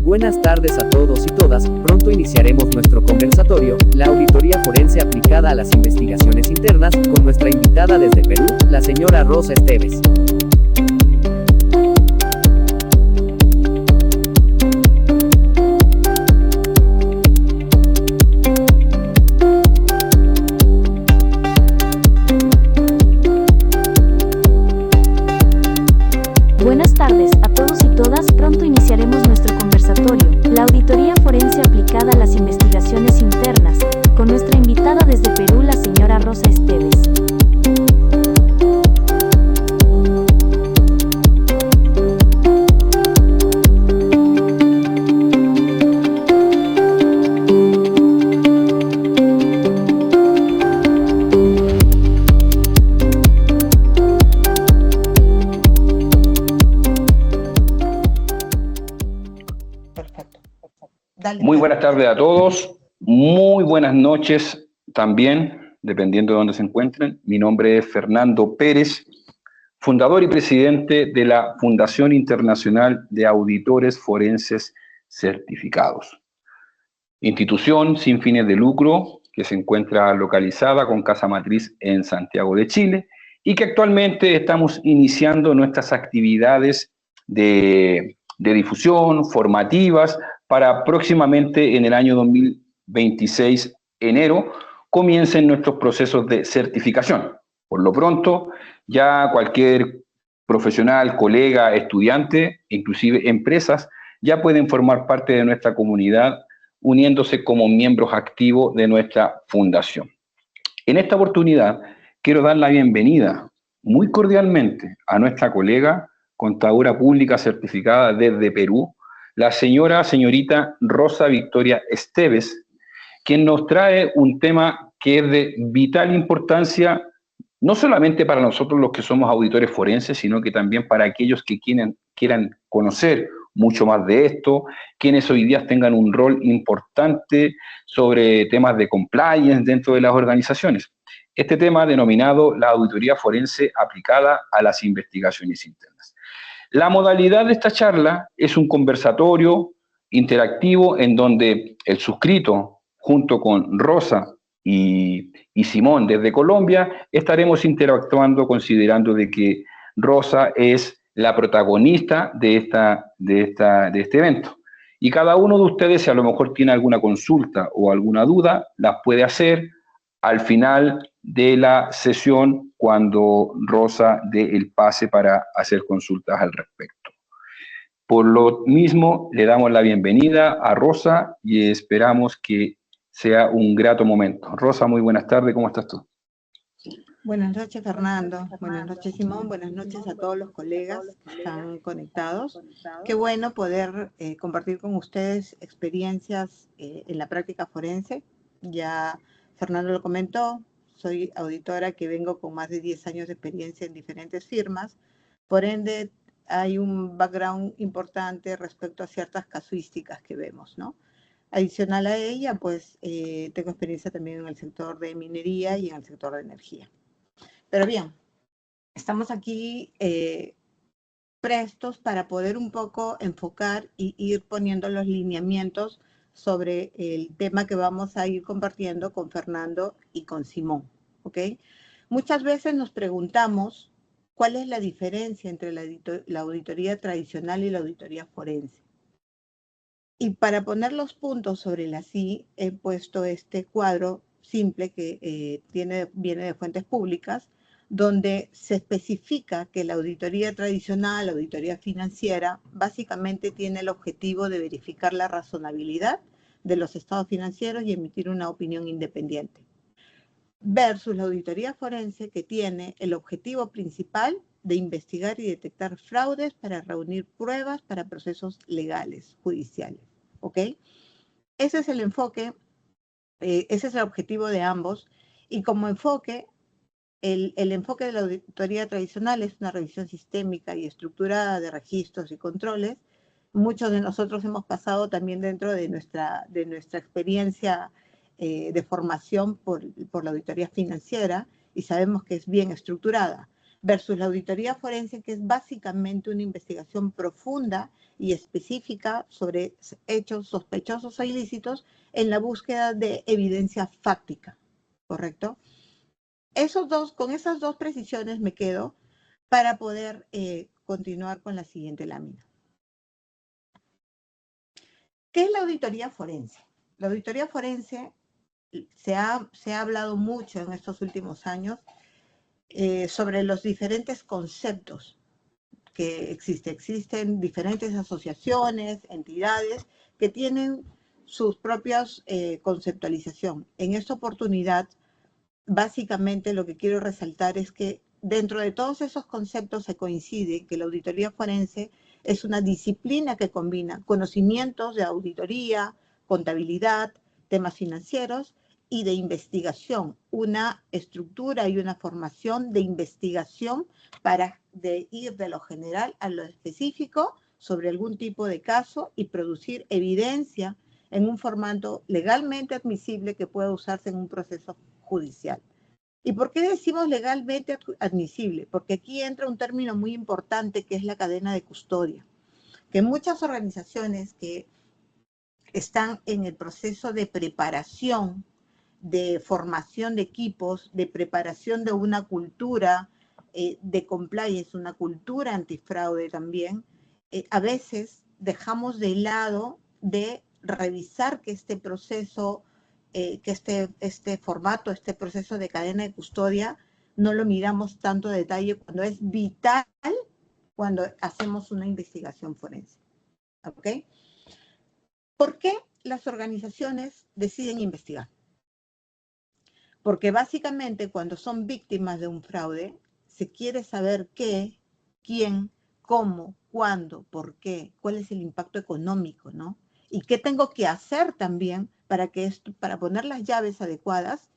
Buenas tardes a todos y todas, pronto iniciaremos nuestro conversatorio, la auditoría forense aplicada a las investigaciones internas, con nuestra invitada desde Perú, la señora Rosa Esteves. Buenas tardes a todos y todas, pronto iniciaremos nuestro conversatorio, la auditoría forense aplicada a las investigaciones internas, con nuestra invitada desde Perú, la señora Rosa Esteves. Muy buenas tardes a todos, muy buenas noches también, dependiendo de dónde se encuentren. Mi nombre es Fernando Pérez, fundador y presidente de la Fundación Internacional de Auditores Forenses Certificados, institución sin fines de lucro que se encuentra localizada con casa matriz en Santiago de Chile y que actualmente estamos iniciando nuestras actividades de difusión, formativas, para próximamente en el año 2026, enero, comiencen nuestros procesos de certificación. Por lo pronto, ya cualquier profesional, colega, estudiante, inclusive empresas, ya pueden formar parte de nuestra comunidad uniéndose como miembros activos de nuestra fundación. En esta oportunidad, quiero dar la bienvenida muy cordialmente a nuestra colega, contadora pública certificada desde Perú, la señorita Rosa Victoria Esteves, quien nos trae un tema que es de vital importancia, no solamente para nosotros los que somos auditores forenses, sino que también para aquellos que quieran conocer mucho más de esto, quienes hoy día tengan un rol importante sobre temas de compliance dentro de las organizaciones. Este tema denominado la auditoría forense aplicada a las investigaciones internas. La modalidad de esta charla es un conversatorio interactivo en donde el suscrito, junto con Rosa y Simón desde Colombia, estaremos interactuando considerando de que Rosa es la protagonista de este evento. Y cada uno de ustedes, si a lo mejor tiene alguna consulta o alguna duda, las puede hacer al final de la sesión cuando Rosa dé el pase para hacer consultas al respecto. Por lo mismo, le damos la bienvenida a Rosa y esperamos que sea un grato momento. Rosa, muy buenas tardes, ¿cómo estás tú? Buenas noches, Fernando. Buenas noches, Simón. Buenas noches a todos los colegas que están conectados. Qué bueno poder compartir con ustedes experiencias en la práctica forense. Ya Fernando lo comentó, soy auditora que vengo con más de 10 años de experiencia en diferentes firmas. Por ende, hay un background importante respecto a ciertas casuísticas que vemos, ¿no? Adicional a ella, pues tengo experiencia también en el sector de minería y en el sector de energía. Pero bien, estamos aquí prestos para poder un poco enfocar y ir poniendo los lineamientos sobre el tema que vamos a ir compartiendo con Fernando y con Simón, ¿ok? Muchas veces nos preguntamos cuál es la diferencia entre la auditoría tradicional y la auditoría forense. Y para poner los puntos sobre las I, he puesto este cuadro simple que viene de fuentes públicas, donde se especifica que la auditoría tradicional, la auditoría financiera, básicamente tiene el objetivo de verificar la razonabilidad de los estados financieros y emitir una opinión independiente. Versus la auditoría forense, que tiene el objetivo principal de investigar y detectar fraudes para reunir pruebas para procesos legales, judiciales. ¿Ok? Ese es el enfoque, ese es el objetivo de ambos. Y como enfoque, el enfoque de la auditoría tradicional es una revisión sistémica y estructurada de registros y controles. Muchos de nosotros hemos pasado también dentro de nuestra experiencia de formación por la auditoría financiera y sabemos que es bien estructurada. versus la auditoría forense, que es básicamente una investigación profunda y específica sobre hechos sospechosos o ilícitos en la búsqueda de evidencia fáctica, ¿correcto? Con esas dos precisiones me quedo para poder continuar con la siguiente lámina. ¿Qué es la auditoría forense? La auditoría forense se ha hablado mucho en estos últimos años sobre los diferentes conceptos que existen. Existen diferentes asociaciones, entidades que tienen sus propias conceptualización. En esta oportunidad, básicamente lo que quiero resaltar es que dentro de todos esos conceptos se coincide que la auditoría forense es una disciplina que combina conocimientos de auditoría, contabilidad, temas financieros y de investigación, una estructura y una formación de investigación para ir de lo general a lo específico sobre algún tipo de caso y producir evidencia en un formato legalmente admisible que pueda usarse en un proceso judicial. ¿Y por qué decimos legalmente admisible? Porque aquí entra un término muy importante que es la cadena de custodia, que muchas organizaciones que están en el proceso de preparación, de formación de equipos, de preparación de una cultura de compliance, una cultura antifraude también, a veces dejamos de lado de revisar que este proceso, que este formato, este proceso de cadena de custodia, no lo miramos tanto a detalle cuando es vital cuando hacemos una investigación forense. ¿Ok? ¿Por qué las organizaciones deciden investigar? Porque básicamente cuando son víctimas de un fraude, se quiere saber qué, quién, cómo, cuándo, por qué, cuál es el impacto económico, ¿no? Y qué tengo que hacer también para poner las llaves adecuadas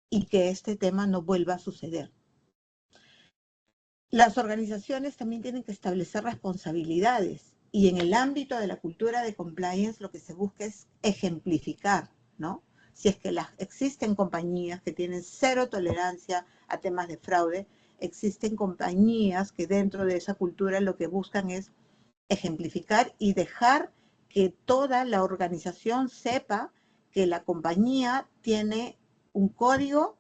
y que este tema no vuelva a suceder. Las organizaciones también tienen que establecer responsabilidades y en el ámbito de la cultura de compliance lo que se busca es ejemplificar, ¿no? Si es que existen compañías que tienen cero tolerancia a temas de fraude, existen compañías que dentro de esa cultura lo que buscan es ejemplificar y dejar que toda la organización sepa que la compañía tiene un código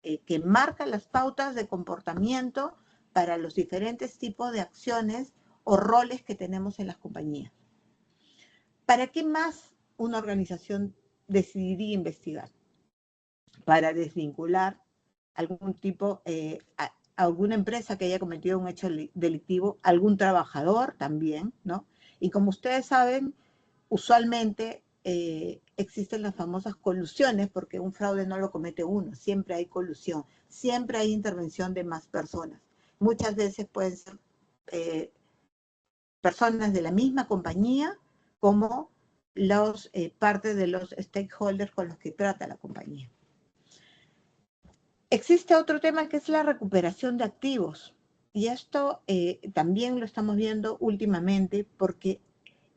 que marca las pautas de comportamiento para los diferentes tipos de acciones o roles que tenemos en las compañías. ¿Para qué más una organización decidiría investigar? Para desvincular algún tipo, alguna empresa que haya cometido un hecho delictivo, algún trabajador también, ¿no? Y como ustedes saben, usualmente existen las famosas colusiones, porque un fraude no lo comete uno, siempre hay colusión, siempre hay intervención de más personas. Muchas veces pueden ser personas de la misma compañía como parte de los stakeholders con los que trata la compañía. Existe otro tema que es la recuperación de activos. Y esto también lo estamos viendo últimamente porque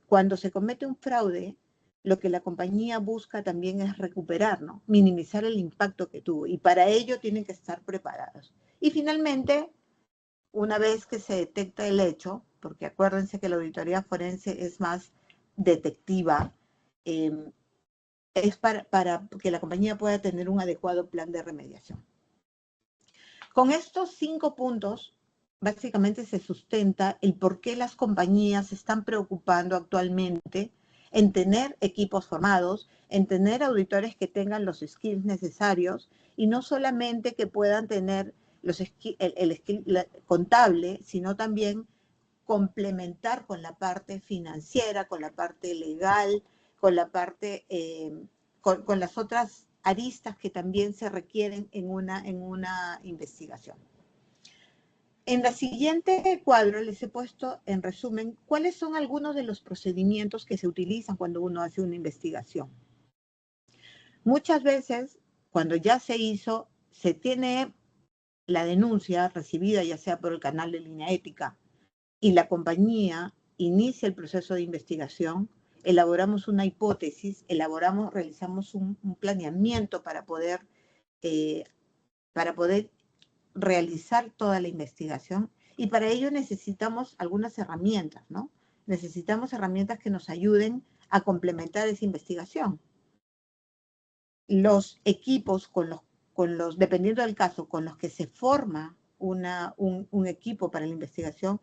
cuando se comete un fraude, lo que la compañía busca también es recuperar, ¿no? Minimizar el impacto que tuvo. Y para ello tienen que estar preparados. Y finalmente, una vez que se detecta el hecho, porque acuérdense que la auditoría forense es más detectiva, es para que la compañía pueda tener un adecuado plan de remediación. Con estos 5 puntos, básicamente se sustenta el por qué las compañías se están preocupando actualmente en tener equipos formados, en tener auditores que tengan los skills necesarios y no solamente que puedan tener el skill contable, sino también complementar con la parte financiera, con la parte legal, con la parte, con las otras aristas que también se requieren en una investigación. En la siguiente cuadro les he puesto en resumen cuáles son algunos de los procedimientos que se utilizan cuando uno hace una investigación. Muchas veces, cuando ya se hizo, se tiene la denuncia recibida ya sea por el canal de línea ética y la compañía inicia el proceso de investigación, elaboramos una hipótesis, realizamos un planeamiento para poder realizar toda la investigación y para ello necesitamos algunas herramientas, ¿no? Necesitamos herramientas que nos ayuden a complementar esa investigación. Los equipos dependiendo del caso, con los que se forma un equipo para la investigación,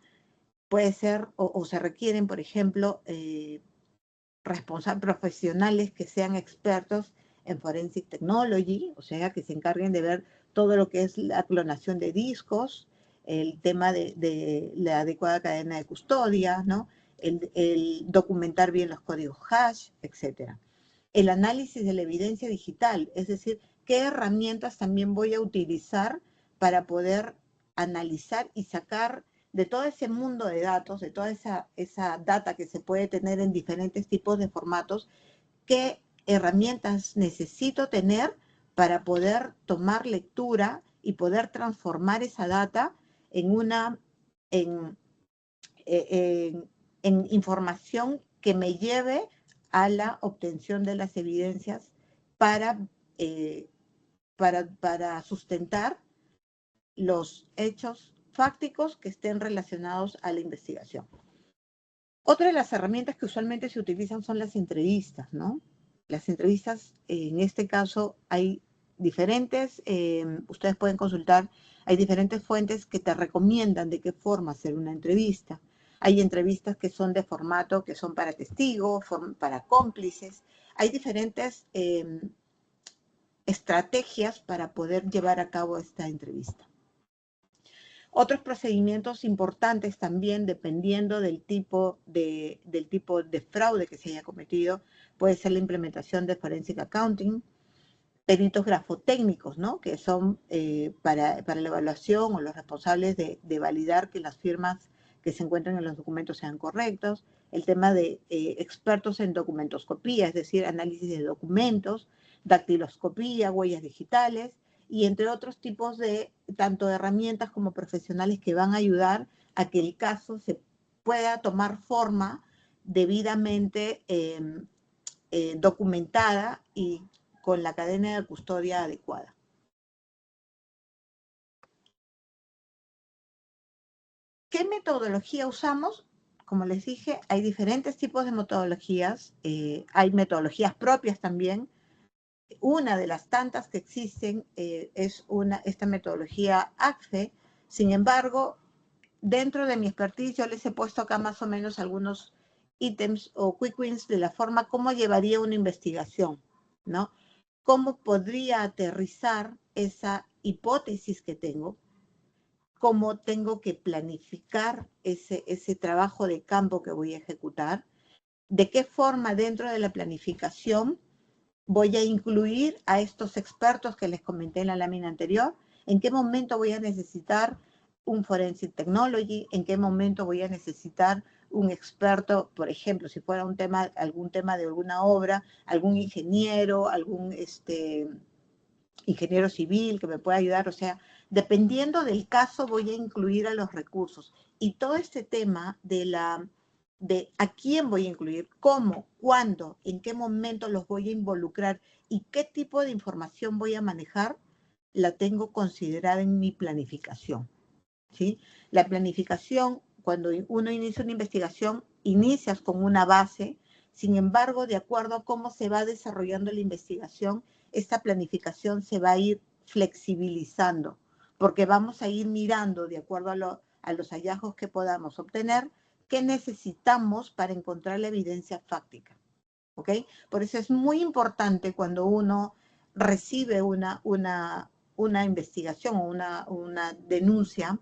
puede ser o se requieren, por ejemplo, profesionales que sean expertos en Forensic Technology, o sea, que se encarguen de ver todo lo que es la clonación de discos, el tema de la adecuada cadena de custodia, ¿no? El documentar bien los códigos hash, etc. El análisis de la evidencia digital, es decir, qué herramientas también voy a utilizar para poder analizar y sacar de todo ese mundo de datos, de toda esa data que se puede tener en diferentes tipos de formatos, qué herramientas necesito tener para poder tomar lectura y poder transformar esa data en información que me lleve a la obtención de las evidencias para sustentar los hechos fácticos que estén relacionados a la investigación. Otra de las herramientas que usualmente se utilizan son las entrevistas, ¿no? Las entrevistas, en este caso, hay diferentes, ustedes pueden consultar, hay diferentes fuentes que te recomiendan de qué forma hacer una entrevista. Hay entrevistas que son de formato, que son para testigos, para cómplices. Hay diferentes estrategias para poder llevar a cabo esta entrevista. Otros procedimientos importantes también, dependiendo del tipo de fraude que se haya cometido, puede ser la implementación de Forensic Accounting, peritos grafotécnicos, ¿no? Que son para la evaluación o los responsables de validar que las firmas que se encuentran en los documentos sean correctos, el tema de expertos en documentoscopía, es decir, análisis de documentos, dactiloscopía, huellas digitales, y entre otros tipos de tanto de herramientas como profesionales que van a ayudar a que el caso se pueda tomar forma debidamente documentada y con la cadena de custodia adecuada. ¿Qué metodología usamos? Como les dije, hay diferentes tipos de metodologías, hay metodologías propias también. Una de las tantas que existen es esta metodología ACFE. Sin embargo, dentro de mi expertise yo les he puesto acá más o menos algunos ítems o quick wins de la forma como llevaría una investigación, ¿no? Cómo podría aterrizar esa hipótesis que tengo, cómo tengo que planificar ese trabajo de campo que voy a ejecutar, de qué forma dentro de la planificación voy a incluir a estos expertos que les comenté en la lámina anterior, en qué momento voy a necesitar un Forensic Technology, en qué momento voy a necesitar un experto, por ejemplo, si fuera algún tema de alguna obra, algún ingeniero, algún ingeniero civil que me pueda ayudar, o sea, dependiendo del caso voy a incluir a los recursos. Y todo este tema de a quién voy a incluir, cómo, cuándo, en qué momento los voy a involucrar y qué tipo de información voy a manejar, la tengo considerada en mi planificación, ¿sí? La planificación, cuando uno inicia una investigación, inicias con una base, sin embargo, de acuerdo a cómo se va desarrollando la investigación, esta planificación se va a ir flexibilizando, porque vamos a ir mirando, de acuerdo a los hallazgos que podamos obtener, qué necesitamos para encontrar la evidencia fáctica, ¿ok? Por eso es muy importante cuando uno recibe una investigación o una denuncia,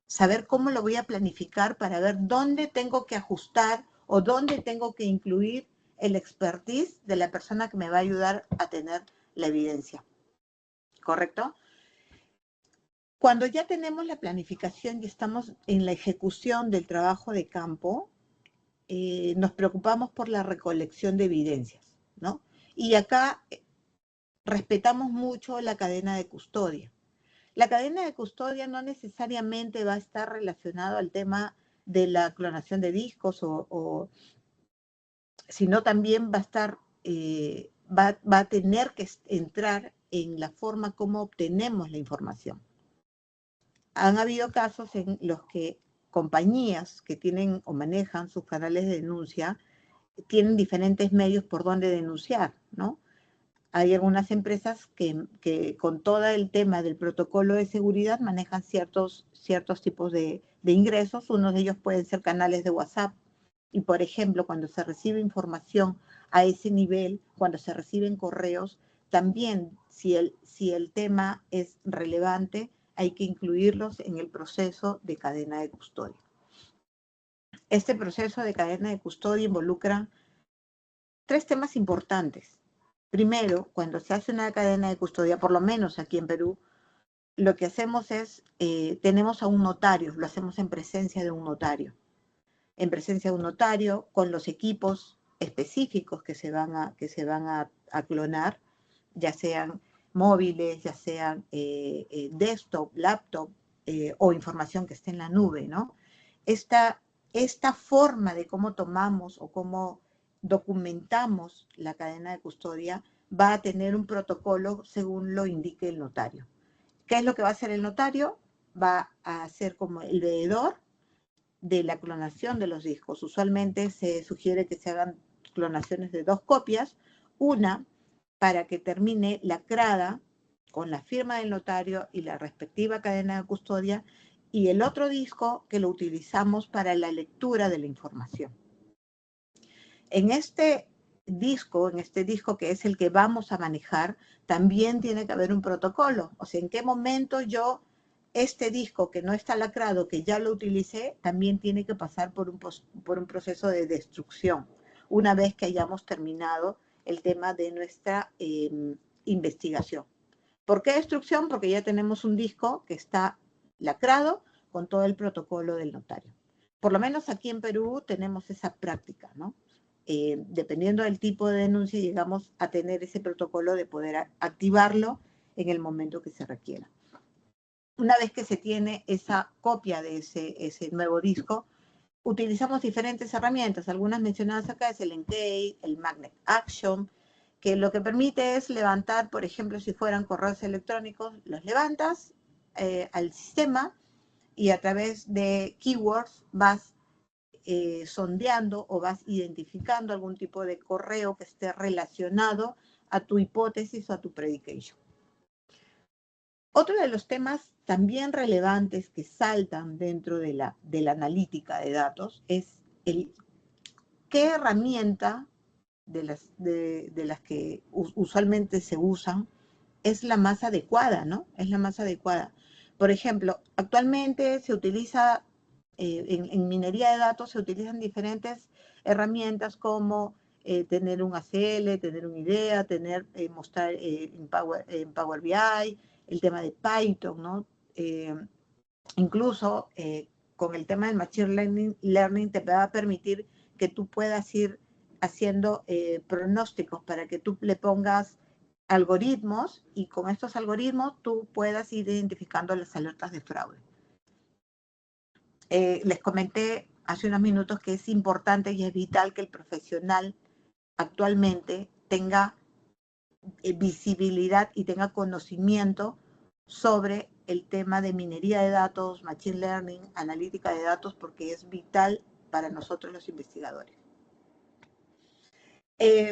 saber cómo lo voy a planificar para ver dónde tengo que ajustar o dónde tengo que incluir el expertise de la persona que me va a ayudar a tener la evidencia, ¿correcto? Cuando ya tenemos la planificación y estamos en la ejecución del trabajo de campo, nos preocupamos por la recolección de evidencias, ¿no? Y acá respetamos mucho la cadena de custodia. La cadena de custodia no necesariamente va a estar relacionado al tema de la clonación de discos, sino también va a estar, va a tener que entrar en la forma como obtenemos la información. han habido casos en los que compañías que tienen o manejan sus canales de denuncia tienen diferentes medios por donde denunciar, ¿no? Hay algunas empresas que con todo el tema del protocolo de seguridad manejan ciertos tipos de ingresos. Uno de ellos pueden ser canales de WhatsApp. Y, por ejemplo, cuando se recibe información a ese nivel, cuando se reciben correos, también si el tema es relevante, hay que incluirlos en el proceso de cadena de custodia. Este proceso de cadena de custodia involucra 3 temas importantes. Primero, cuando se hace una cadena de custodia, por lo menos aquí en Perú, lo que hacemos es, tenemos a un notario, lo hacemos en presencia de un notario. En presencia de un notario, con los equipos específicos que se van a clonar, ya sean móviles, ya sean desktop, laptop o información que esté en la nube, ¿no? Esta forma de cómo tomamos o cómo documentamos la cadena de custodia va a tener un protocolo según lo indique el notario. ¿Qué es lo que va a hacer el notario? Va a ser como el veedor de la clonación de los discos. Usualmente se sugiere que se hagan clonaciones de 2 copias, una para que termine lacrada con la firma del notario y la respectiva cadena de custodia, y el otro disco que lo utilizamos para la lectura de la información. En este disco que es el que vamos a manejar, también tiene que haber un protocolo. O sea, en qué momento yo, este disco que no está lacrado, que ya lo utilicé, también tiene que pasar por un proceso de destrucción, una vez que hayamos terminado el tema de nuestra investigación. ¿Por qué destrucción? Porque ya tenemos un disco que está lacrado con todo el protocolo del notario. Por lo menos aquí en Perú tenemos esa práctica, ¿no? Dependiendo del tipo de denuncia, llegamos a tener ese protocolo de poder activarlo en el momento que se requiera. Una vez que se tiene esa copia de ese nuevo disco, utilizamos diferentes herramientas. Algunas mencionadas acá es el Encade, el Magnet Action, que lo que permite es levantar, por ejemplo, si fueran correos electrónicos, los levantas al sistema y a través de keywords vas sondeando o vas identificando algún tipo de correo que esté relacionado a tu hipótesis o a tu predication. Otro de los temas también relevantes que saltan dentro de la analítica de datos es qué herramienta de las que usualmente se usan es la más adecuada, ¿no? Es la más adecuada. Por ejemplo, actualmente se utiliza en minería de datos se utilizan diferentes herramientas como tener un ACL, tener una idea, mostrar en Power BI, el tema de Python, ¿no? Incluso con el tema del Machine Learning te va a permitir que tú puedas ir haciendo pronósticos para que tú le pongas algoritmos y con estos algoritmos tú puedas ir identificando las alertas de fraude. Les comenté hace unos minutos que es importante y es vital que el profesional actualmente tenga visibilidad y tenga conocimiento sobre el tema de minería de datos, machine learning, analítica de datos, porque es vital para nosotros los investigadores.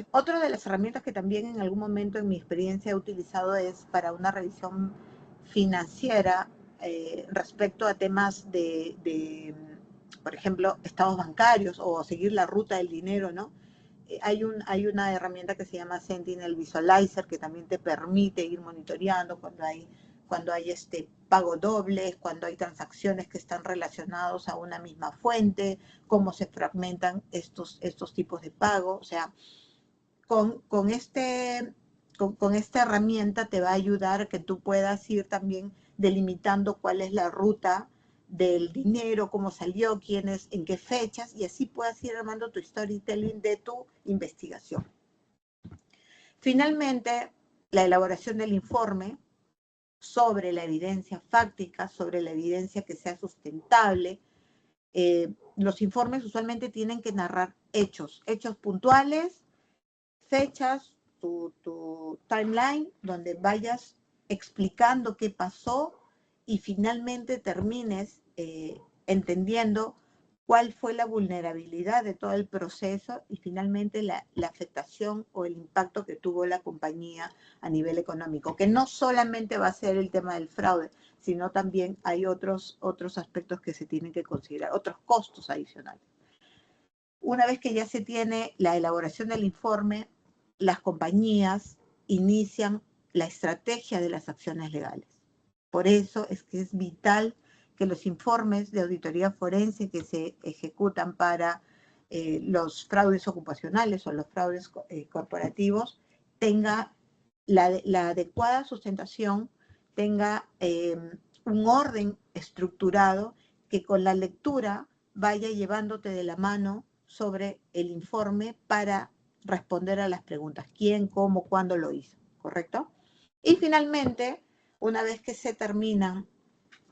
Otra de las herramientas que también en algún momento en mi experiencia he utilizado es para una revisión financiera respecto a temas de, por ejemplo, estados bancarios o seguir la ruta del dinero, ¿no? Hay una herramienta que se llama Sentinel Visualizer que también te permite ir monitoreando cuando hay pago dobles, cuando hay transacciones que están relacionados a una misma fuente, cómo se fragmentan estos tipos de pago. O sea, con esta herramienta te va a ayudar a que tú puedas ir también delimitando cuál es la ruta del dinero, cómo salió, quiénes, en qué fechas, y así puedas ir armando tu storytelling de tu investigación. Finalmente, la elaboración del informe sobre la evidencia fáctica, sobre la evidencia que sea sustentable. Los informes usualmente tienen que narrar hechos puntuales, fechas, tu timeline, donde vayas explicando qué pasó y finalmente termines entendiendo cuál fue la vulnerabilidad de todo el proceso y finalmente la afectación o el impacto que tuvo la compañía a nivel económico, que no solamente va a ser el tema del fraude, sino también hay otros aspectos que se tienen que considerar, otros costos adicionales. Una vez que ya se tiene la elaboración del informe, las compañías inician la estrategia de las acciones legales. Por eso es que es vital que los informes de auditoría forense que se ejecutan para los fraudes ocupacionales o los fraudes corporativos tenga la adecuada sustentación, tenga un orden estructurado que con la lectura vaya llevándote de la mano sobre el informe para responder a las preguntas. ¿Quién, cómo, cuándo lo hizo? ¿Correcto? Y finalmente, una vez que se termina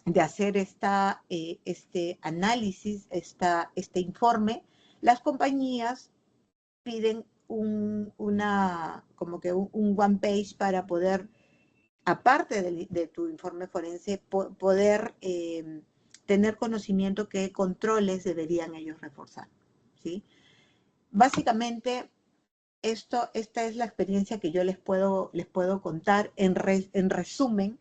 de hacer este análisis, este informe, las compañías piden un one page para poder, aparte de tu informe forense, poder tener conocimiento qué controles deberían ellos reforzar, ¿sí? Básicamente, esta es la experiencia que yo les puedo contar. En resumen,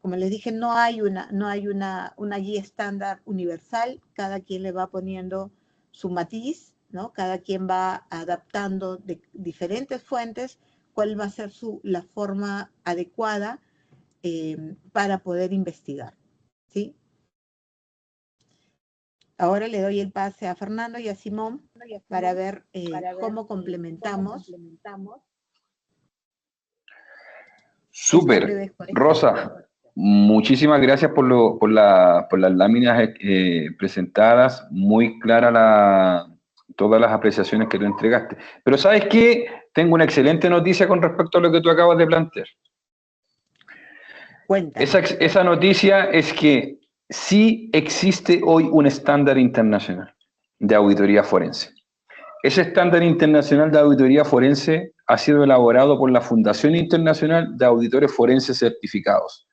como les dije, no hay una guía estándar universal, cada quien le va poniendo su matiz, ¿no? Cada quien va adaptando de diferentes fuentes cuál va a ser la forma adecuada para poder investigar, ¿sí? Ahora le doy el pase a Fernando y a Simón para ver cómo complementamos. Súper. Rosa, muchísimas gracias por las láminas presentadas, muy clara todas las apreciaciones que tú entregaste. Pero ¿sabes qué? Tengo una excelente noticia con respecto a lo que tú acabas de plantear. Cuéntame. Esa noticia es que sí existe hoy un estándar internacional de auditoría forense. Ese estándar internacional de auditoría forense ha sido elaborado por la Fundación Internacional de Auditores Forenses Certificados,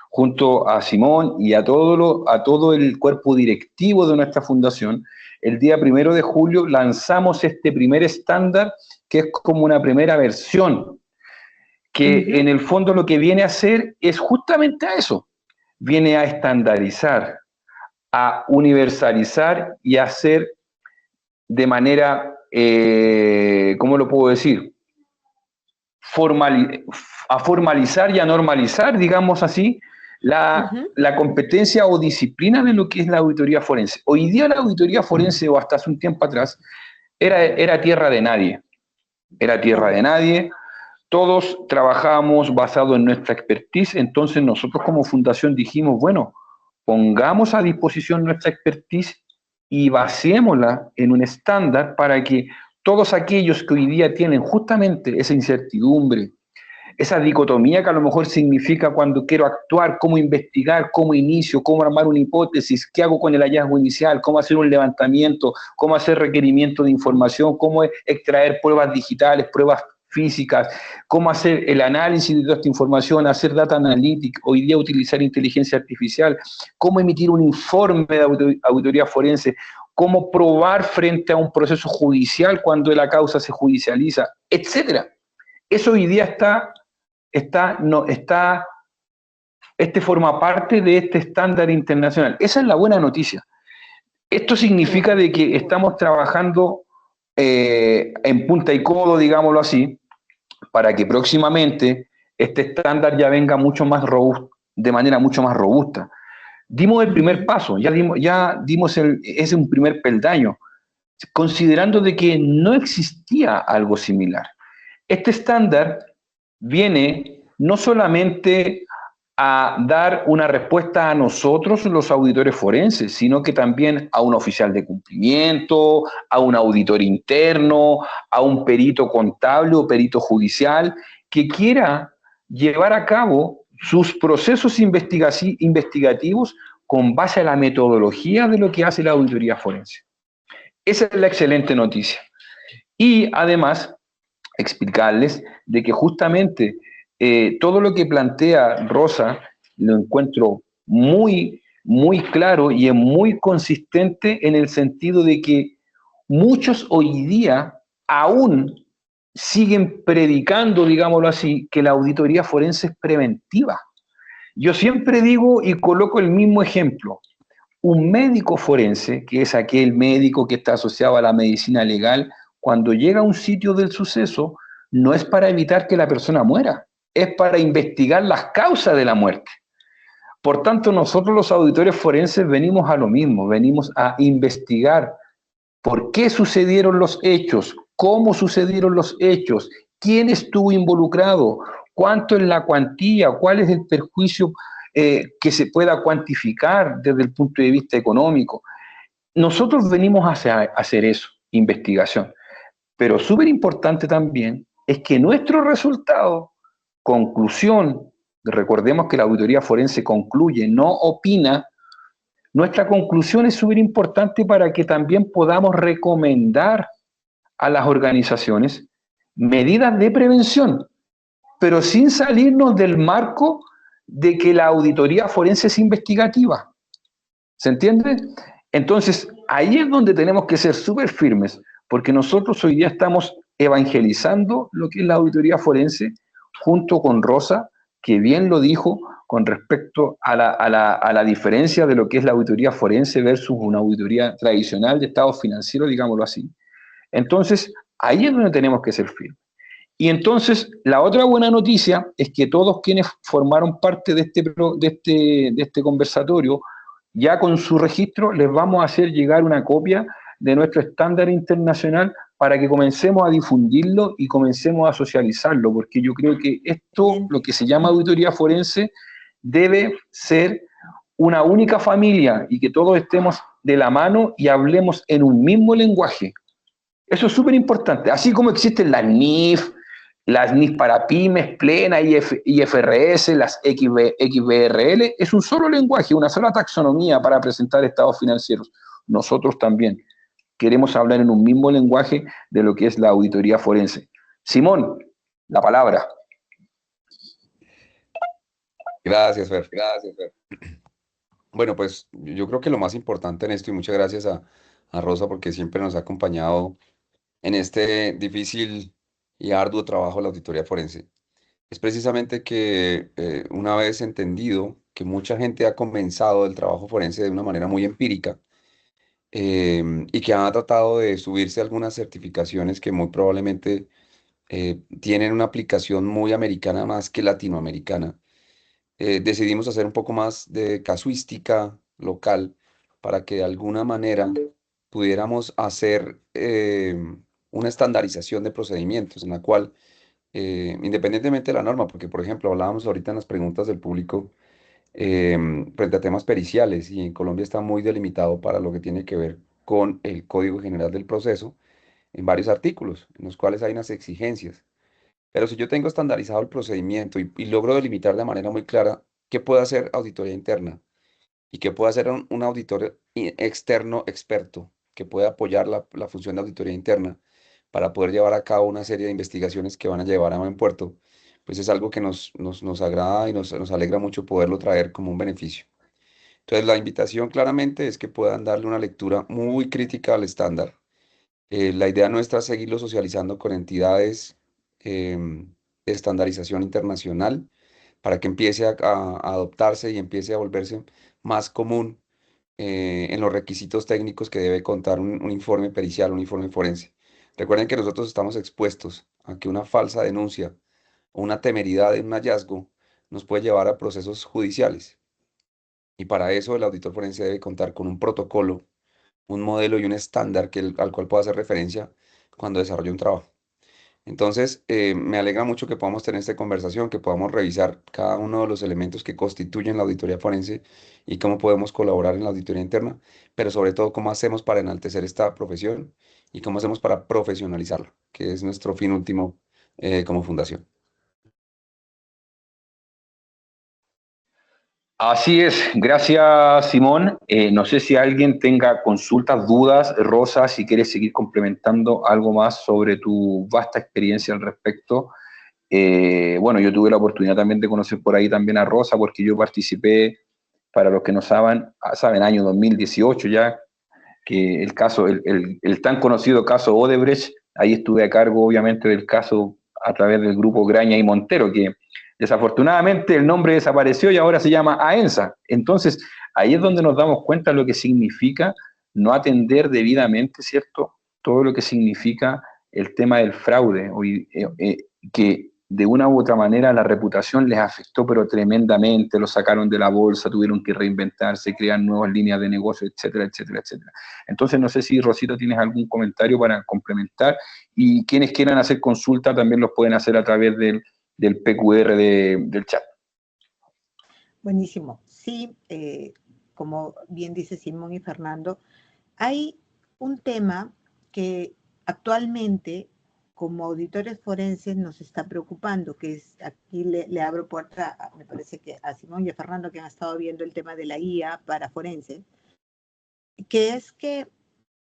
junto a Simón y a todo el cuerpo directivo de nuestra fundación. El día 1 de julio lanzamos este primer estándar, que es como una primera versión, que en el fondo lo que viene a hacer es justamente a eso. Viene a estandarizar, a universalizar y a hacer de manera, ¿cómo lo puedo decir? A formalizar y a normalizar, digamos así, la competencia o disciplina de lo que es la auditoría forense. Hoy día la auditoría forense, o hasta hace un tiempo atrás, era tierra de nadie. Era tierra de nadie. Todos trabajábamos basado en nuestra expertise, entonces nosotros como fundación dijimos, bueno, pongamos a disposición nuestra expertise y basémosla en un estándar para que todos aquellos que hoy día tienen justamente esa incertidumbre, esa dicotomía que a lo mejor significa cuando quiero actuar, cómo investigar, cómo inicio, cómo armar una hipótesis, qué hago con el hallazgo inicial, cómo hacer un levantamiento, cómo hacer requerimiento de información, cómo extraer pruebas digitales, pruebas físicas, cómo hacer el análisis de toda esta información, hacer data analytics, hoy día utilizar inteligencia artificial, cómo emitir un informe de auditoría forense, cómo probar frente a un proceso judicial cuando la causa se judicializa, etcétera. Eso hoy día forma parte de este estándar internacional. Esa es la buena noticia. Esto significa de que estamos trabajando en punta y codo, digámoslo así, para que próximamente este estándar ya venga mucho más robusto, de manera mucho más robusta. Dimos el primer paso, es un primer peldaño, considerando de que no existía algo similar. Este estándar viene no solamente a dar una respuesta a nosotros, los auditores forenses, sino que también a un oficial de cumplimiento, a un auditor interno, a un perito contable o perito judicial que quiera llevar a cabo sus procesos investigativos con base a la metodología de lo que hace la auditoría forense. Esa es la excelente noticia. Y además, explicarles de que justamente todo lo que plantea Rosa lo encuentro muy claro y es muy consistente en el sentido de que muchos hoy día aún siguen predicando, digámoslo así, que la auditoría forense es preventiva. Yo siempre digo y coloco el mismo ejemplo. Un médico forense, que es aquel médico que está asociado a la medicina legal, cuando llega a un sitio del suceso, no es para evitar que la persona muera, es para investigar las causas de la muerte. Por tanto, nosotros los auditores forenses venimos a lo mismo, venimos a investigar por qué sucedieron los hechos, cómo sucedieron los hechos, quién estuvo involucrado, cuánto es la cuantía, cuál es el perjuicio que se pueda cuantificar desde el punto de vista económico. Nosotros venimos a hacer eso, investigación. Pero súper importante también es que nuestro resultado, conclusión, recordemos que la auditoría forense concluye, no opina, nuestra conclusión es súper importante para que también podamos recomendar a las organizaciones medidas de prevención, pero sin salirnos del marco de que la auditoría forense es investigativa. ¿Se entiende? Entonces, ahí es donde tenemos que ser súper firmes, porque nosotros hoy día estamos evangelizando lo que es la auditoría forense, junto con Rosa, que bien lo dijo con respecto a la diferencia de lo que es la auditoría forense versus una auditoría tradicional de estados financieros, digámoslo así. Entonces, ahí es donde tenemos que ser firmes. Y entonces, la otra buena noticia es que todos quienes formaron parte de este conversatorio, ya con su registro, les vamos a hacer llegar una copia de nuestro estándar internacional para que comencemos a difundirlo y comencemos a socializarlo, porque yo creo que esto, lo que se llama auditoría forense, debe ser una única familia y que todos estemos de la mano y hablemos en un mismo lenguaje. Eso es súper importante. Así como existen las NIF para pymes, Plena, IFRS, las XBRL, es un solo lenguaje, una sola taxonomía para presentar estados financieros. Nosotros también queremos hablar en un mismo lenguaje de lo que es la auditoría forense. Simón, la palabra. Gracias, Fer. Bueno, pues yo creo que lo más importante en esto, y muchas gracias a Rosa porque siempre nos ha acompañado en este difícil y arduo trabajo de la auditoría forense, es precisamente que una vez entendido que mucha gente ha comenzado el trabajo forense de una manera muy empírica, y que ha tratado de subirse a algunas certificaciones que muy probablemente tienen una aplicación muy americana más que latinoamericana, decidimos hacer un poco más de casuística local para que de alguna manera pudiéramos hacer una estandarización de procedimientos en la cual, independientemente de la norma, porque por ejemplo hablábamos ahorita en las preguntas del público frente a temas periciales, y en Colombia está muy delimitado para lo que tiene que ver con el Código General del Proceso en varios artículos, en los cuales hay unas exigencias. Pero si yo tengo estandarizado el procedimiento y logro delimitar de manera muy clara qué puede hacer auditoría interna y qué puede hacer un auditor externo experto que puede apoyar la función de auditoría interna para poder llevar a cabo una serie de investigaciones que van a llevar a buen puerto, pues es algo que nos agrada y nos alegra mucho poderlo traer como un beneficio. Entonces, la invitación claramente es que puedan darle una lectura muy crítica al estándar. La idea nuestra es seguirlo socializando con entidades de estandarización internacional para que empiece a adoptarse y empiece a volverse más común en los requisitos técnicos que debe contar un informe pericial, un informe forense. Recuerden que nosotros estamos expuestos a que una falsa denuncia o una temeridad en un hallazgo nos puede llevar a procesos judiciales. Y para eso el auditor forense debe contar con un protocolo, un modelo y un estándar al cual pueda hacer referencia cuando desarrolle un trabajo. Entonces, me alegra mucho que podamos tener esta conversación, que podamos revisar cada uno de los elementos que constituyen la auditoría forense y cómo podemos colaborar en la auditoría interna, pero sobre todo cómo hacemos para enaltecer esta profesión y cómo hacemos para profesionalizarla, que es nuestro fin último como fundación. Así es, gracias Simón. No sé si alguien tenga consultas, dudas, Rosa, si quieres seguir complementando algo más sobre tu vasta experiencia al respecto. Bueno, yo tuve la oportunidad también de conocer por ahí también a Rosa porque yo participé para los que no saben, año 2018 ya, que el caso, el tan conocido caso Odebrecht, ahí estuve a cargo obviamente del caso a través del grupo Graña y Montero, que desafortunadamente el nombre desapareció y ahora se llama AENSA. Entonces, ahí es donde nos damos cuenta de lo que significa no atender debidamente, ¿cierto?, todo lo que significa el tema del fraude, que de una u otra manera la reputación les afectó, pero tremendamente, lo sacaron de la bolsa, tuvieron que reinventarse, crear nuevas líneas de negocio, etcétera, etcétera, etcétera. Entonces, no sé si, Rosita, tienes algún comentario para complementar, y quienes quieran hacer consulta también los pueden hacer a través del PQR del chat. Buenísimo. Sí, como bien dice Simón y Fernando, hay un tema que actualmente como auditores forenses nos está preocupando, que es, aquí le abro puerta, me parece que a Simón y a Fernando, que han estado viendo el tema de la IA para forenses, que es que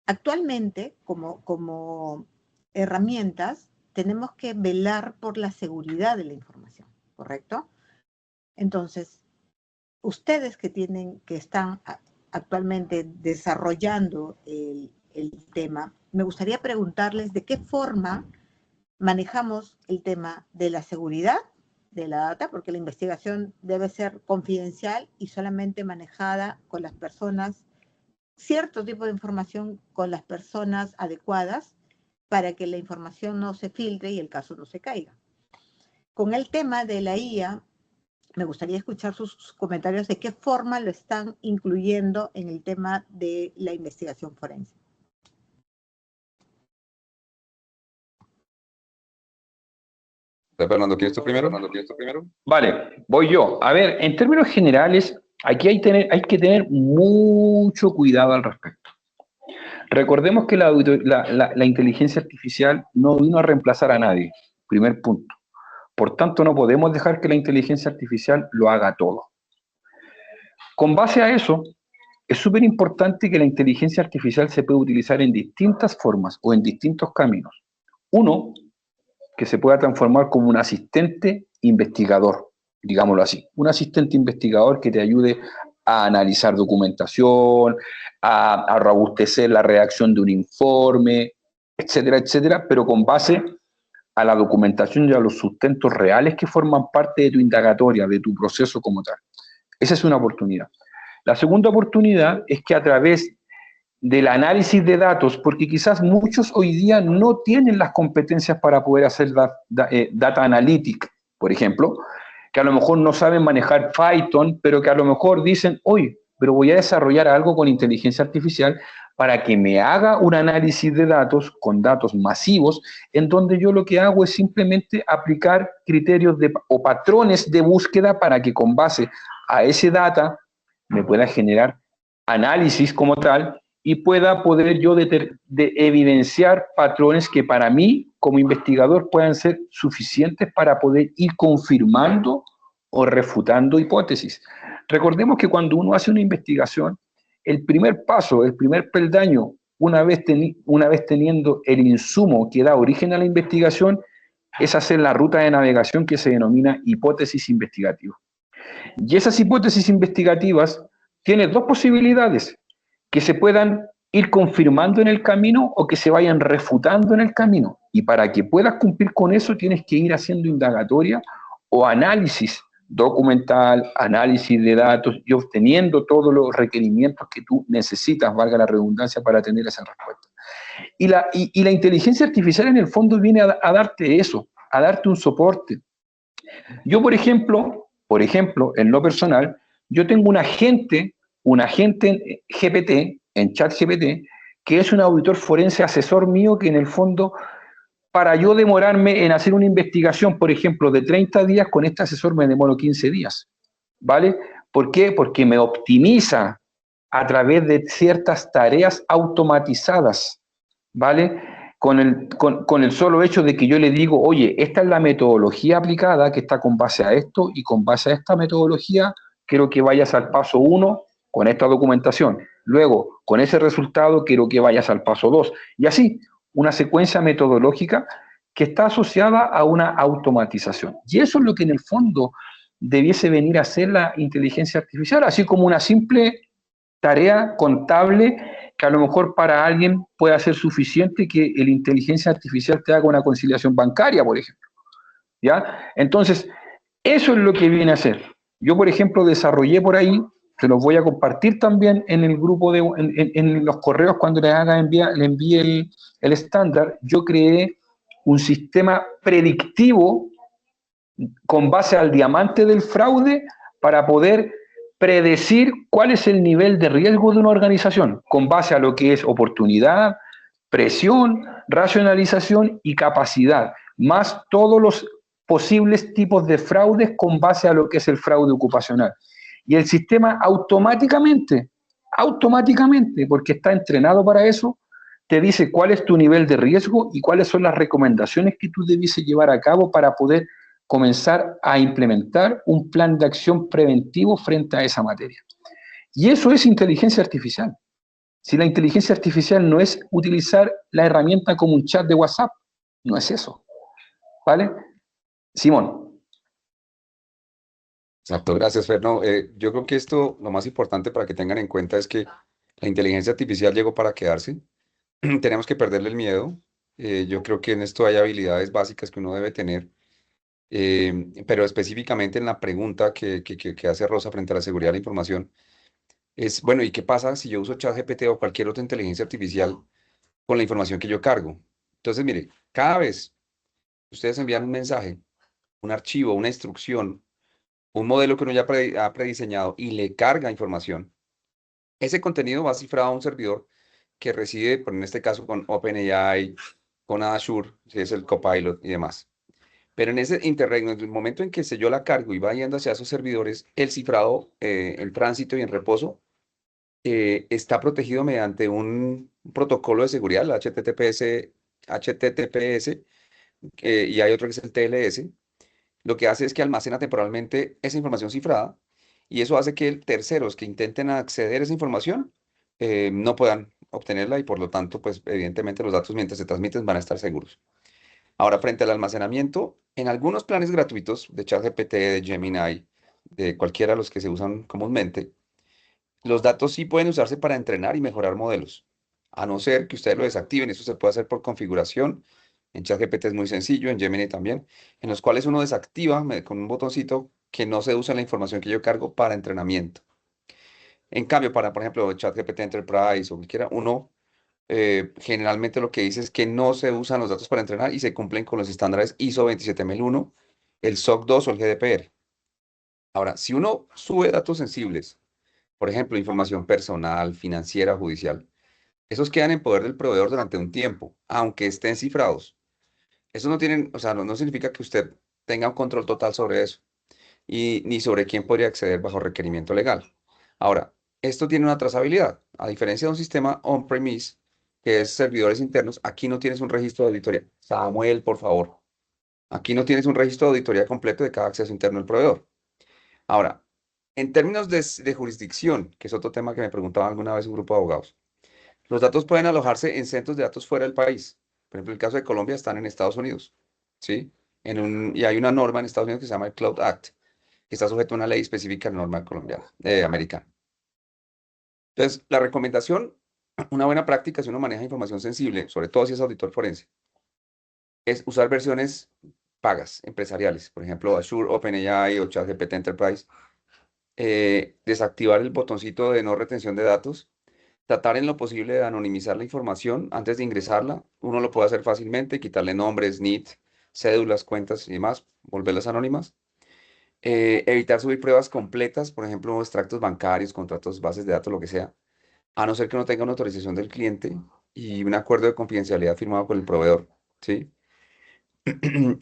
actualmente como herramientas tenemos que velar por la seguridad de la información, ¿correcto? Entonces, ustedes que están actualmente desarrollando el tema, me gustaría preguntarles de qué forma manejamos el tema de la seguridad de la data, porque la investigación debe ser confidencial y solamente manejada con las personas, cierto tipo de información con las personas adecuadas para que la información no se filtre y el caso no se caiga. Con el tema de la IA, me gustaría escuchar sus comentarios de qué forma lo están incluyendo en el tema de la investigación forense. Fernando, ¿quieres tú primero? Vale, voy yo. A ver, en términos generales, aquí hay que tener mucho cuidado al respecto. Recordemos que la inteligencia artificial no vino a reemplazar a nadie, primer punto. Por tanto, no podemos dejar que la inteligencia artificial lo haga todo. Con base a eso, es súper importante que la inteligencia artificial se pueda utilizar en distintas formas o en distintos caminos. Uno, que se pueda transformar como un asistente investigador, digámoslo así. Un asistente investigador que te ayude a analizar documentación, a robustecer la redacción de un informe, etcétera, etcétera, pero con base a la documentación y a los sustentos reales que forman parte de tu indagatoria, de tu proceso como tal. Esa es una oportunidad. La segunda oportunidad es que a través del análisis de datos, porque quizás muchos hoy día no tienen las competencias para poder hacer data analytics, por ejemplo, que a lo mejor no saben manejar Python, pero que a lo mejor dicen, oye, pero voy a desarrollar algo con inteligencia artificial para que me haga un análisis de datos con datos masivos, en donde yo lo que hago es simplemente aplicar criterios o patrones de búsqueda para que con base a ese data me pueda generar análisis como tal y pueda poder yo evidenciar patrones que para mí, como investigador, puedan ser suficientes para poder ir confirmando o refutando hipótesis. Recordemos que cuando uno hace una investigación, el primer paso, el primer peldaño, una vez teniendo el insumo que da origen a la investigación, es hacer la ruta de navegación que se denomina hipótesis investigativa. Y esas hipótesis investigativas tienen dos posibilidades: que se puedan ir confirmando en el camino o que se vayan refutando en el camino. Y para que puedas cumplir con eso, tienes que ir haciendo indagatoria o análisis documental, análisis de datos y obteniendo todos los requerimientos que tú necesitas, valga la redundancia, para tener esa respuesta. Y la inteligencia artificial en el fondo viene a darte eso, a darte un soporte. Yo, por ejemplo, en lo personal, yo tengo un agente GPT, en ChatGPT, que es un auditor forense asesor mío que en el fondo, para yo demorarme en hacer una investigación, por ejemplo, de 30 días, con este asesor me demoro 15 días, ¿vale? ¿Por qué? Porque me optimiza a través de ciertas tareas automatizadas, ¿vale? Con el solo hecho de que yo le digo, oye, esta es la metodología aplicada que está con base a esto, y con base a esta metodología quiero que vayas al paso 1 con esta documentación. Luego, con ese resultado, quiero que vayas al paso 2. Y así, una secuencia metodológica que está asociada a una automatización. Y eso es lo que en el fondo debiese venir a hacer la inteligencia artificial, así como una simple tarea contable que a lo mejor para alguien pueda ser suficiente que la inteligencia artificial te haga una conciliación bancaria, por ejemplo. ¿Ya? Entonces, eso es lo que viene a hacer. Yo, por ejemplo, desarrollé por ahí, se los voy a compartir también en el grupo, en los correos cuando le envíe el estándar, yo creé un sistema predictivo con base al diamante del fraude para poder predecir cuál es el nivel de riesgo de una organización, con base a lo que es oportunidad, presión, racionalización y capacidad, más todos los posibles tipos de fraudes con base a lo que es el fraude ocupacional. Y el sistema automáticamente, porque está entrenado para eso, te dice cuál es tu nivel de riesgo y cuáles son las recomendaciones que tú debes llevar a cabo para poder comenzar a implementar un plan de acción preventivo frente a esa materia. Y eso es inteligencia artificial. Si la inteligencia artificial no es utilizar la herramienta como un chat de WhatsApp, no es eso. ¿Vale? Simón. Exacto, gracias, Fer. No, yo creo que esto, lo más importante para que tengan en cuenta es que la inteligencia artificial llegó para quedarse. Tenemos que perderle el miedo. Yo creo que en esto hay habilidades básicas que uno debe tener. Pero específicamente en la pregunta que hace Rosa frente a la seguridad de la información, es, bueno, ¿y qué pasa si yo uso ChatGPT o cualquier otra inteligencia artificial con la información que yo cargo? Entonces, mire, cada vez que ustedes envían un mensaje, un archivo, una instrucción, un modelo que uno ya ha prediseñado y le carga información, ese contenido va cifrado a un servidor que reside, en este caso, con OpenAI, con Azure, que es el Copilot y demás. Pero en ese interregno, en el momento en que yo la cargo y va yendo hacia esos servidores, el cifrado, en tránsito y en reposo, está protegido mediante un protocolo de seguridad, el HTTPS, y hay otro que es el TLS. Lo que hace es que almacena temporalmente esa información cifrada y eso hace que terceros que intenten acceder a esa información no puedan obtenerla y por lo tanto, pues evidentemente los datos mientras se transmiten van a estar seguros. Ahora, frente al almacenamiento, en algunos planes gratuitos de ChatGPT, de Gemini, de cualquiera de los que se usan comúnmente, los datos sí pueden usarse para entrenar y mejorar modelos, a no ser que ustedes lo desactiven. Eso se puede hacer por configuración. En ChatGPT es muy sencillo, en Gemini también, en los cuales uno desactiva con un botoncito que no se usa la información que yo cargo para entrenamiento. En cambio, para, por ejemplo, ChatGPT Enterprise o cualquiera, uno generalmente lo que dice es que no se usan los datos para entrenar y se cumplen con los estándares ISO 27001, el SOC 2 o el GDPR. Ahora, si uno sube datos sensibles, por ejemplo, información personal, financiera, judicial, esos quedan en poder del proveedor durante un tiempo, aunque estén cifrados. Eso no tienen, o sea, no significa que usted tenga un control total sobre eso y ni sobre quién podría acceder bajo requerimiento legal. Ahora, esto tiene una trazabilidad. A diferencia de un sistema on-premise, que es servidores internos, aquí no tienes un registro de auditoría. Samuel, por favor. Aquí no tienes un registro de auditoría completo de cada acceso interno del proveedor. Ahora, en términos de jurisdicción, que es otro tema que me preguntaba alguna vez un grupo de abogados, los datos pueden alojarse en centros de datos fuera del país. Por ejemplo, en el caso de Colombia están en Estados Unidos, ¿sí? Y hay una norma en Estados Unidos que se llama el Cloud Act, que está sujeto a una ley específica de norma colombiana, americana. Entonces, la recomendación, una buena práctica si uno maneja información sensible, sobre todo si es auditor forense, es usar versiones pagas, empresariales, por ejemplo, Azure, OpenAI o ChatGPT Enterprise, desactivar el botoncito de no retención de datos, tratar en lo posible de anonimizar la información antes de ingresarla. Uno lo puede hacer fácilmente, quitarle nombres, NIT, cédulas, cuentas y demás, volverlas anónimas. Evitar subir pruebas completas, por ejemplo, extractos bancarios, contratos, bases de datos, lo que sea, a no ser que no tenga una autorización del cliente y un acuerdo de confidencialidad firmado con el proveedor, ¿sí?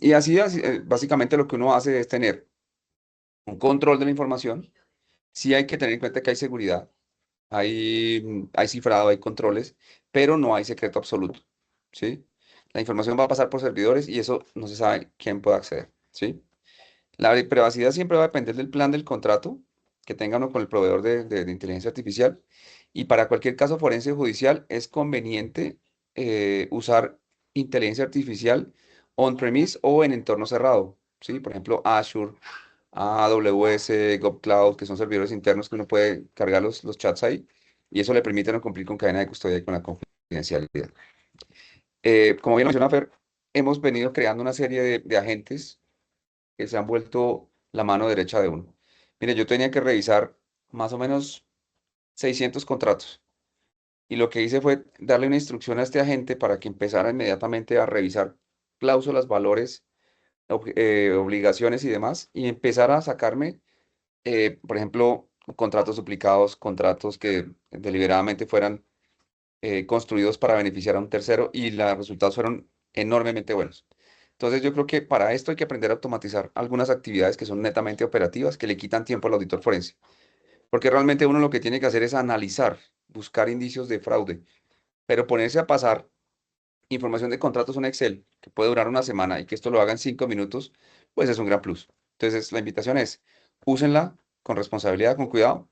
Y así, básicamente lo que uno hace es tener un control de la información. Sí hay que tener en cuenta que hay seguridad, hay cifrado, hay controles, pero no hay secreto absoluto, ¿sí? La información va a pasar por servidores y eso no se sabe quién puede acceder, ¿sí? La privacidad siempre va a depender del plan del contrato que tenga uno con el proveedor de inteligencia artificial. Y para cualquier caso forense o judicial es conveniente usar inteligencia artificial on-premise o en entorno cerrado, ¿sí? Por ejemplo, Azure AWS, GovCloud, que son servidores internos que uno puede cargar los chats ahí, y eso le permite no cumplir con cadena de custodia y con la confidencialidad. Como bien mencionó Fer, hemos venido creando una serie de agentes que se han vuelto la mano derecha de uno. Mire, yo tenía que revisar más o menos 600 contratos. Y lo que hice fue darle una instrucción a este agente para que empezara inmediatamente a revisar cláusulas, valores, obligaciones y demás, y empezara a sacarme, por ejemplo, contratos duplicados, contratos que deliberadamente fueran construidos para beneficiar a un tercero, y los resultados fueron enormemente buenos. Entonces yo creo que para esto hay que aprender a automatizar algunas actividades que son netamente operativas, que le quitan tiempo al auditor forense. Porque realmente uno lo que tiene que hacer es analizar, buscar indicios de fraude, pero ponerse a pasar información de contratos en Excel, que puede durar una semana y que esto lo haga en 5 minutos, pues es un gran plus. Entonces la invitación es, úsenla con responsabilidad, con cuidado.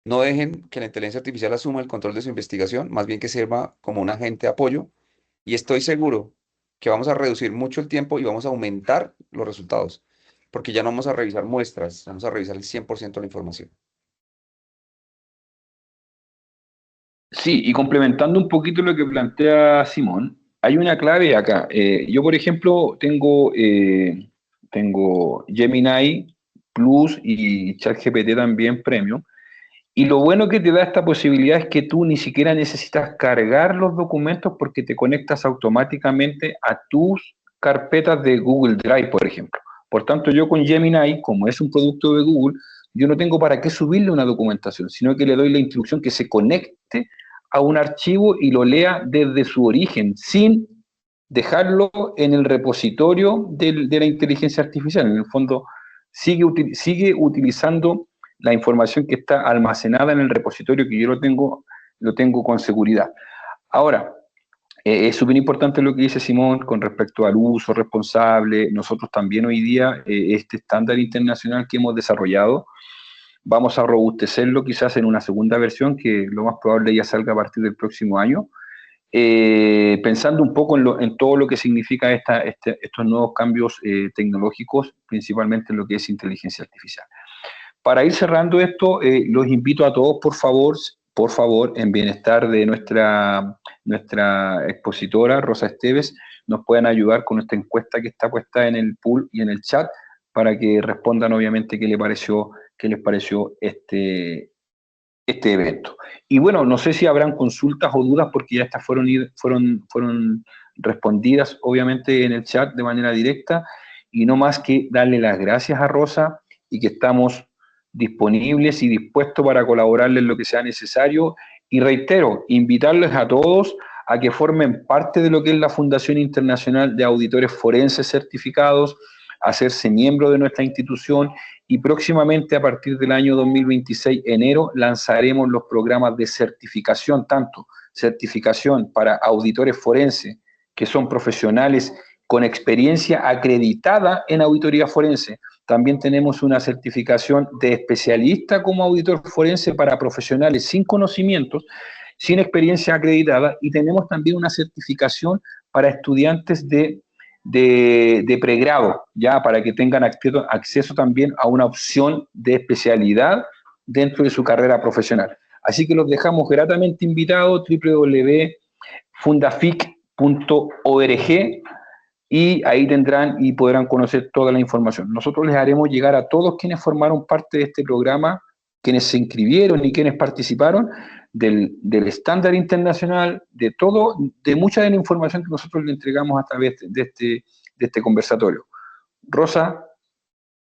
No dejen que la inteligencia artificial asuma el control de su investigación, más bien que sirva como un agente de apoyo. Y estoy seguro que vamos a reducir mucho el tiempo y vamos a aumentar los resultados, porque ya no vamos a revisar muestras, vamos a revisar el 100% de la información. Sí, y complementando un poquito lo que plantea Simón, hay una clave acá. Yo, por ejemplo, tengo Gemini Plus y ChatGPT también Premium. Y lo bueno que te da esta posibilidad es que tú ni siquiera necesitas cargar los documentos porque te conectas automáticamente a tus carpetas de Google Drive, por ejemplo. Por tanto, yo con Gemini, como es un producto de Google, yo no tengo para qué subirle una documentación, sino que le doy la instrucción que se conecte a un archivo y lo lea desde su origen, sin dejarlo en el repositorio de la inteligencia artificial. En el fondo, sigue utilizando la información que está almacenada en el repositorio que yo lo tengo con seguridad. Ahora, es súper importante lo que dice Simón con respecto al uso responsable. Nosotros también hoy día, este estándar internacional que hemos desarrollado, vamos a robustecerlo quizás en una segunda versión que lo más probable ya salga a partir del próximo año, pensando un poco en todo lo que significa estos nuevos cambios tecnológicos, principalmente en lo que es inteligencia artificial. Para ir cerrando esto, los invito a todos, por favor, en bienestar de nuestra expositora, Rosa Esteves, nos puedan ayudar con esta encuesta que está puesta en el pool y en el chat para que respondan, obviamente, qué les pareció este evento. Y bueno, no sé si habrán consultas o dudas porque ya estas fueron respondidas, obviamente, en el chat de manera directa, y no más que darle las gracias a Rosa y que estamos disponibles y dispuestos para colaborarles en lo que sea necesario. Y reitero, invitarles a todos a que formen parte de lo que es la Fundación Internacional de Auditores Forenses Certificados, a hacerse miembro de nuestra institución, y próximamente a partir del año 2026, enero, lanzaremos los programas de certificación, tanto certificación para auditores forenses, que son profesionales con experiencia acreditada en auditoría forense. También tenemos una certificación de especialista como auditor forense para profesionales sin conocimientos, sin experiencia acreditada, y tenemos también una certificación para estudiantes de pregrado, ya para que tengan acceso también a una opción de especialidad dentro de su carrera profesional. Así que los dejamos gratamente invitados, www.fundafic.org, y ahí tendrán y podrán conocer toda la información. Nosotros les haremos llegar a todos quienes formaron parte de este programa, quienes se inscribieron y quienes participaron, del estándar internacional, de mucha de la información que nosotros le entregamos a través de este conversatorio. Rosa,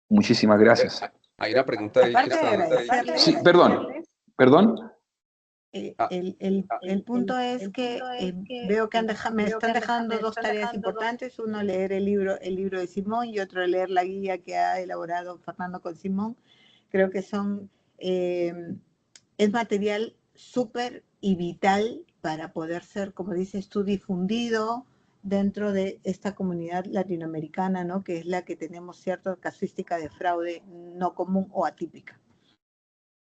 muchísimas gracias. Hay una pregunta ahí que Aparte de está... agradecerles, Sí, perdón. el punto es que veo que me están dejando dos tareas importantes: uno, leer el libro de Simón, y otro, leer la guía que ha elaborado Fernando con Simón. Creo que es material súper y vital para poder ser, como dices tú, difundido dentro de esta comunidad latinoamericana, ¿no? Que es la que tenemos cierta casuística de fraude no común o atípica.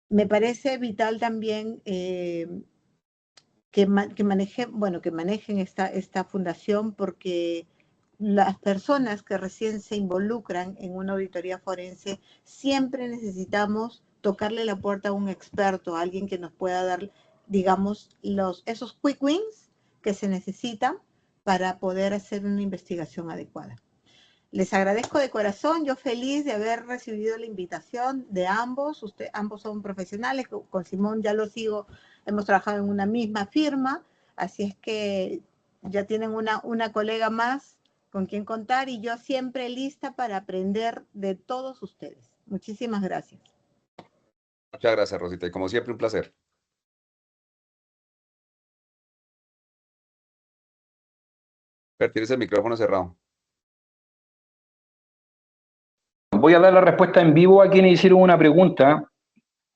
Me parece vital también que manejen esta fundación, porque las personas que recién se involucran en una auditoría forense, siempre necesitamos tocarle la puerta a un experto, a alguien que nos pueda dar, digamos, esos quick wins que se necesitan para poder hacer una investigación adecuada. Les agradezco de corazón, yo feliz de haber recibido la invitación de ambos. Ambos son profesionales, con Simón ya lo sigo, hemos trabajado en una misma firma, así es que ya tienen una colega más con quien contar y yo siempre lista para aprender de todos ustedes. Muchísimas gracias. Muchas gracias, Rosita, y como siempre, un placer. Tienes el micrófono cerrado. Voy a dar la respuesta en vivo a quienes hicieron una pregunta.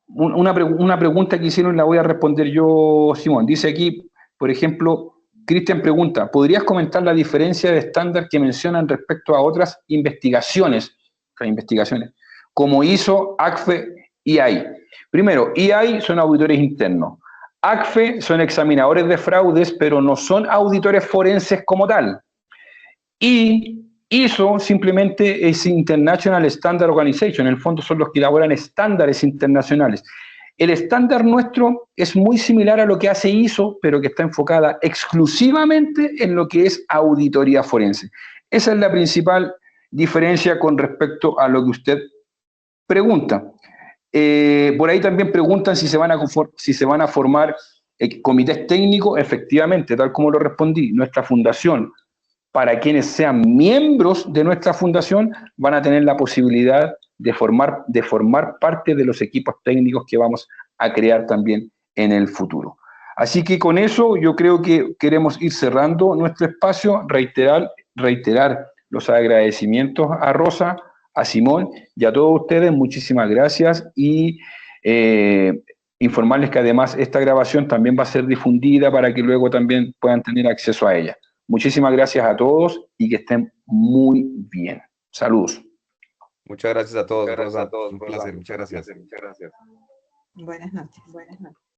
Una pregunta que hicieron la voy a responder yo, Simón. Dice aquí, por ejemplo, Cristian pregunta, ¿podrías comentar la diferencia de estándar que mencionan respecto a otras investigaciones, como ISO, ACFE y EAI? Primero, EAI son auditores internos. ACFE son examinadores de fraudes, pero no son auditores forenses como tal. Y ISO simplemente es International Standard Organization, en el fondo son los que elaboran estándares internacionales. El estándar nuestro es muy similar a lo que hace ISO, pero que está enfocada exclusivamente en lo que es auditoría forense. Esa es la principal diferencia con respecto a lo que usted pregunta. Por ahí también preguntan si se van a formar comités técnicos. Efectivamente, tal como lo respondí, nuestra fundación, para quienes sean miembros de nuestra fundación, van a tener la posibilidad de formar parte de los equipos técnicos que vamos a crear también en el futuro. Así que con eso yo creo que queremos ir cerrando nuestro espacio, reiterar los agradecimientos a Rosa, a Simón y a todos ustedes. Muchísimas gracias y informarles que además esta grabación también va a ser difundida para que luego también puedan tener acceso a ella. Muchísimas gracias a todos y que estén muy bien. Saludos. Muchas gracias a todos. Un placer. Muchas gracias. Buenas noches.